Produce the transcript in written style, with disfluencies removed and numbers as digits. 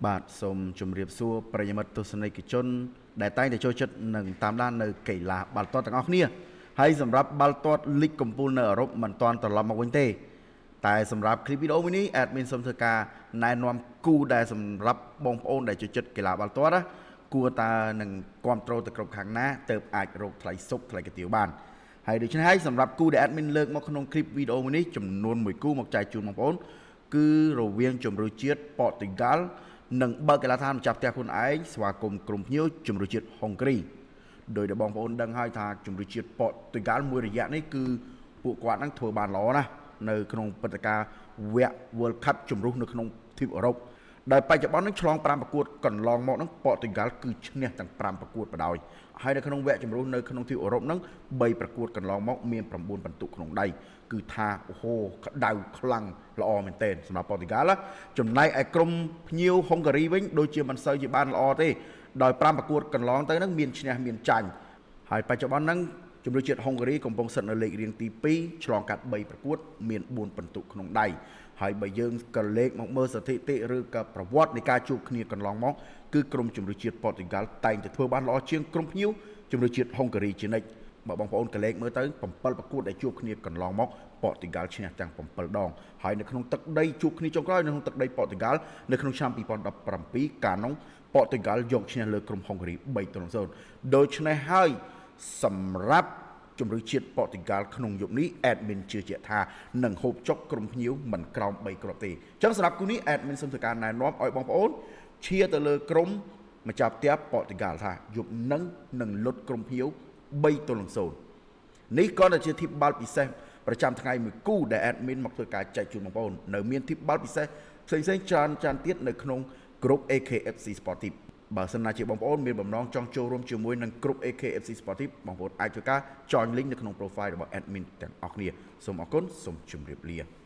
បាទសូមជម្រាបសួរប្រិយមិត្តទស្សនិកជនដែលតែងតែចូលចិត្តនឹងតាមដាននៅកីឡាបាល់ទាត់ទាំងអស់គ្នាហើយសម្រាប់បាល់ទាត់លីកកំពូលនៅអឺរ៉ុបមិនទាន់ត្រឡប់មកវិញទេតែសម្រាប់คลิปវីដេអូមួយនេះ admin សូមធ្វើការណែនាំគូដែលសម្រាប់បងប្អូនដែលចូលចិត្តកីឡាបាល់ទាត់ណាគួរតើនឹងគ្រប់គ្រងទៅគ្រប់ខាងណាទើបអាចរកថ្លៃសុខថ្លៃកាទៀវបានហើយដូច្នេះហើយសម្រាប់គូដែល admin លើកមកក្នុងคลิปវីដេអូមួយនេះចំនួន1គូមកចែកជូនបងប្អូនគឺរវាងជម្រើសជាតិប៉ូទុយហ្គាល់និងបើកកីឡាដ្ឋានម្ចាស់ផ្ទះខ្លួនឯងស្វាគមន៍ក្រុមភ្ញៀវជម្រើសជាតិហុងគ្រីដោយដែលបងប្អូនដឹងហើយថាជម្រើសជាតិប៉ូទុយហ្គាល់មួយរយៈនេះគឺពួកគាត់នឹងធ្វើបានល្អណាស់នៅក្នុងព្រឹត្តិការណ៍វគ្គ World Cup ជម្រុះនៅក្នុងទ្វីបអឺរ៉ុបដែលបច្ចុប្បន្ននឹងឆ្លង5ប្រកួតកន្លងមកនឹងប៉ូទុយហ្គាល់គឺឈ្នះទាំង5ប្រកួតបដ ாய் ហើយនៅក្នុងវគ្គជម្រុះនៅក្នុងទ្វីបអឺរ៉ុបនឹង3ប្រកួតកន្លងមកមាន9ពិន្ទុក្នុងដៃគឺថាអូហូក្តៅខ្លាំងល្អមែនទែនសម្រាប់ប៉ូទុយហ្គាល់ចំណែកឯក្រុមភ្ញៀវហុងការីវិញដូចជាមិនសូវជាបានល្អទេដោយ5ប្រកួតកន្លងទៅនឹងមានឈ្នះមានចាញ់ហើយបច្ចុប្បន្ននឹងជម្រើសជាតិហុងការីកំពុងស្ថិតនៅលេខរៀងទី2ឆ្លងកាត់3ប្រកួតមាន4ពិន្ទុក្នុងដៃហើយបើយើងក៏លេខមកមើលស្ថិតិឬក៏ប្រវត្តិនៃការជួបគ្នាកន្លងមកគឺក្រុមជម្រើសជាតិប៉ូទុយហ្គាល់តែងតែធ្វើបានល្អជាងក្រុមភ្ញៀវជម្រើសជាតិហុងការីជានិច្ចបើបងប្អូនក៏លេខមើលទៅ7ប្រកួតដែលជួបគ្នាកន្លងមកប៉ូទុយហ្គាល់ឈ្នះទាំង7ដងហើយនៅក្នុងទឹកដីជួបគ្នាចុងក្រោយនៅក្នុងទឹកដីប៉ូទុយហ្គាល់នៅក្នុងឆ្នាំ2017កាលនោះប៉ូទុយហ្គាល់យកឈ្នះលើក្រុមហុងការី3-0ដូច្នេះហើយសម្រាប់ជម្រើសជាតិប៉ូទុយហ្គាល់ក្នុងយុគនេះ admin ជឿជាក់ថានឹងហូបចុកក្រុមភ្ញៀវមិនក្រោម3គ្រាប់ទេអញ្ចឹងសម្រាប់គូនេះ admin សូមធ្វើការណែនាំឲ្យបងប្អូនឈាទៅលើក្រុមម្ចាស់ផ្ទះប៉ូទុយហ្គាល់ថាយុគនឹងលុតក្រុមភ្ញៀវ3-0នេះក៏ជាធីបបាល់ពិសេសប្រចាំថ្ងៃមួយគូដែល admin មកធ្វើការចែកជូនបងប្អូននៅមានធីបបាល់ពិសេសផ្សេងៗច្រើនទៀតនៅក្នុងក្រុម AKFC Sportive បើសិនណាជាបងប្អូនមានបំណងចង់ចូលរួមជាមួយនឹងក្រុម AKFC Sportive បងប្អូនអាចធ្វើការ join link នៅក្នុង profile របស់ admin ទាំងអស់គ្នាសូមអរគុណសូមជម្រាបលា